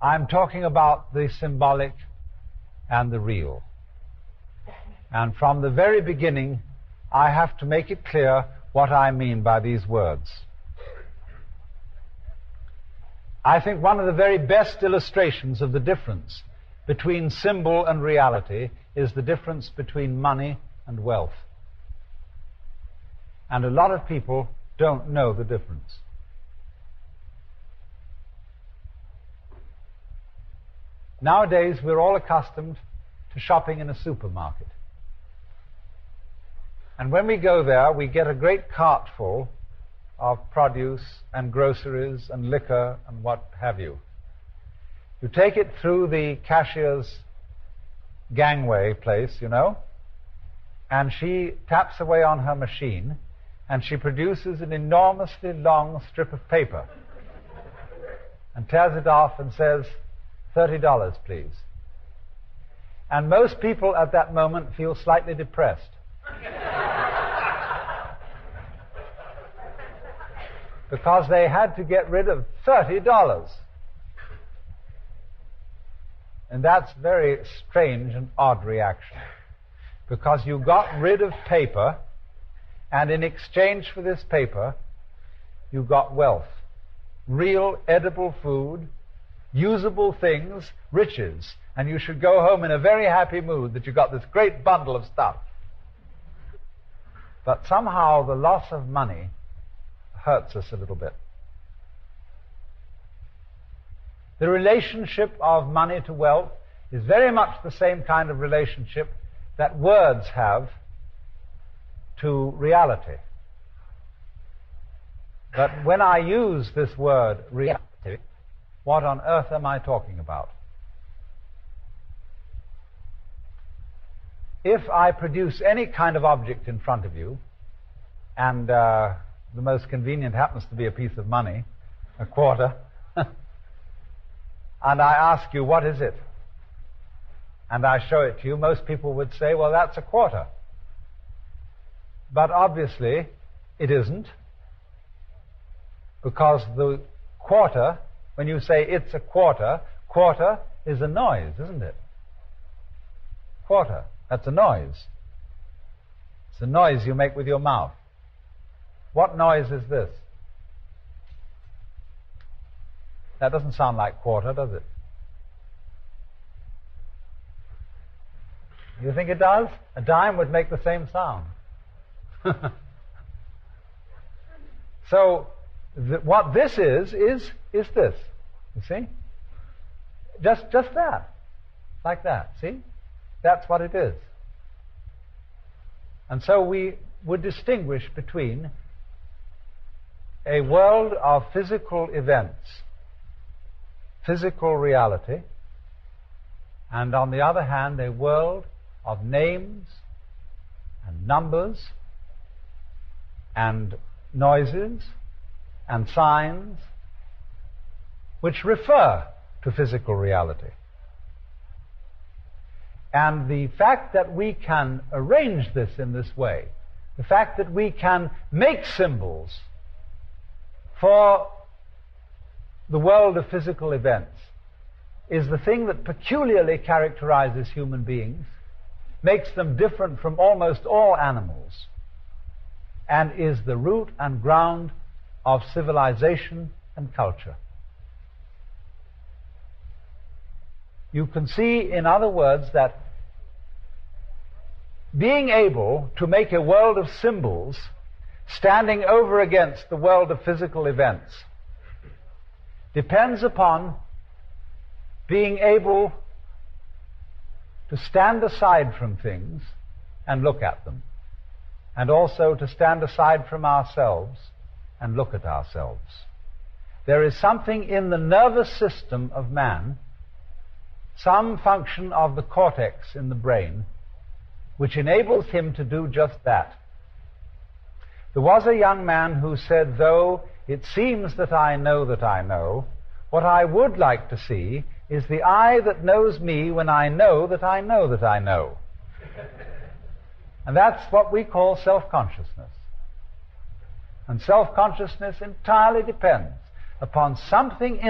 I'm talking about the symbolic and the real. And from the very beginning, I have to make it clear what I mean by these words. I think one of the very best illustrations of the difference between symbol and reality is the difference between money and wealth. And a lot of people don't know the difference. Nowadays, we're all accustomed to shopping in a supermarket. And when we go there, we get a great cart full of produce and groceries and liquor and what have you. You take it through the cashier's gangway place, you know, and she taps away on her machine, and she produces an enormously long strip of paper and tears it off and says, $30, please. And most people at that moment feel slightly depressed. Because they had to get rid of $30. And that's a very strange and odd reaction. Because you got rid of paper, and in exchange for this paper, you got wealth. Real, edible food, usable things, riches. And you should go home in a very happy mood that you got this great bundle of stuff. But somehow the loss of money hurts us a little bit. The relationship of money to wealth is very much the same kind of relationship that words have to reality. But when I use this word, reality, what on earth am I talking about? If I produce any kind of object in front of you, and the most convenient happens to be a piece of money, a quarter, and I ask you, what is it? And I show it to you, most people would say, well, that's a quarter. But obviously, it isn't, because the quarter, when you say it's a quarter, quarter is a noise, isn't it? Quarter, that's a noise. It's a noise you make with your mouth. What noise is this? That doesn't sound like quarter, does it? You think it does? A dime would make the same sound. So, what this is this. You see? Just that. Like that. See? That's what it is. And so we would distinguish between a world of physical events, physical reality, and on the other hand, a world of names and numbers and noises and signs which refer to physical reality. And the fact that we can arrange this in this way, the fact that we can make symbols for the world of physical events, is the thing that peculiarly characterizes human beings, makes them different from almost all animals, and is the root and ground of civilization and culture. You can see, in other words, that being able to make a world of symbols standing over against the world of physical events depends upon being able to stand aside from things and look at them, and also to stand aside from ourselves and look at ourselves. There is something in the nervous system of man, some function of the cortex in the brain, which enables him to do just that. There was a young man who said, though it seems that I know, what I would like to see is the I that knows me when I know that I know that I know. And that's what we call self-consciousness. And self-consciousness entirely depends upon something in